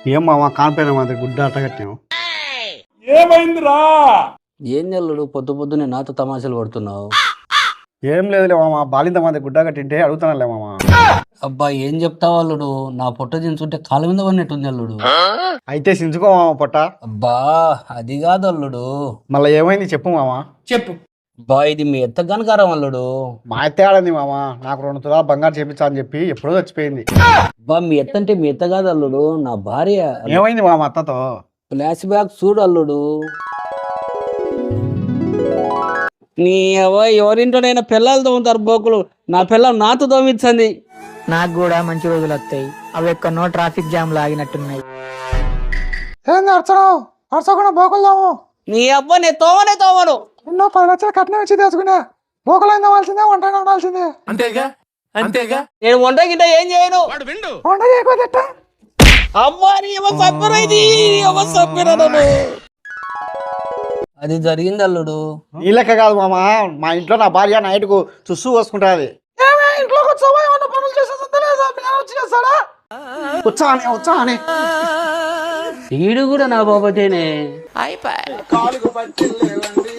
ఏం మామ కాన్పైన మాది గుడ్డ అట్ట కట్టాము. ఏమైందిరా? ఏం జల్లుడు పొద్దు పొద్దునే నాతో తమాషాలు పడుతున్నావు? ఏం లేదులే మామ, బాలింత మాది గుడ్డ కట్టింటే అడుగుతానులే మామ. అబ్బా ఏం చెప్తావు అల్లుడు, నా పొట్ట దించుంటే కాళ్ళ మీద పడినట్టుంది అల్లుడు. అయితే సించుకో మామ పొట్ట. అబ్బా అది కాదు అల్లుడు. మళ్ళీ ఏమైంది చెప్పు మామ. చెప్పు. బా ఇది మీ ఎత్త గనకారం అల్లుడు. మా అత్తే ఆడింది మామ, నాకు 2 తులాలు బంగారు చేపించా అని చెప్పి ఎప్పుడో చచ్చిపోయింది. బా మీ ఎత్త అంటే మీ ఎత్త కాదు అల్లుడు, నా భార్య. ఏమైంది మామ అత్తతో? ఫ్లాష్ బ్యాక్ చూడు అల్లుడు. నీ ఎవరింటోనైనా పిల్లలు తోముతారు బోకులు, నా పిల్లలు నాతో తోమించండి. నాకు కూడా మంచి రోజులు వస్తాయి. అవి ఎక్కడనో ట్రాఫిక్ జామ్ లాగినట్టున్నాయి. ఏంది అర్చడం అర్చకుండా బోకులదాము. నీ అబ్బా నేను తోమనే తోమను. ఎన్నో 10 లక్షలు కట్నం ఇచ్చి తెచ్చుకున్నా, బోకులైన తవ్వాల్సిందే, వంట ఉండాల్సిందే. అంతేగా అంతేగా. నేను వంట గిట్ట ఏం చేయను. వంట చేయకపోతే అమ్మా నీ అమ్మ సబ్బిరైంది, అమ్మ సబ్బిరను. అది జరిగింది అల్లుడు. నీ లెక్క కాదు మామ, మా ఇంట్లో నా భార్య నైట్కు చుస్సు పోసుకుంటుంది. ఇంట్లోకి వచ్చావా, ఏమన్నా పనులు చేసేదా? వచ్చా అని ఈడు కూడా నా బాబతేనే. కాలుకు పట్టి లేవండి.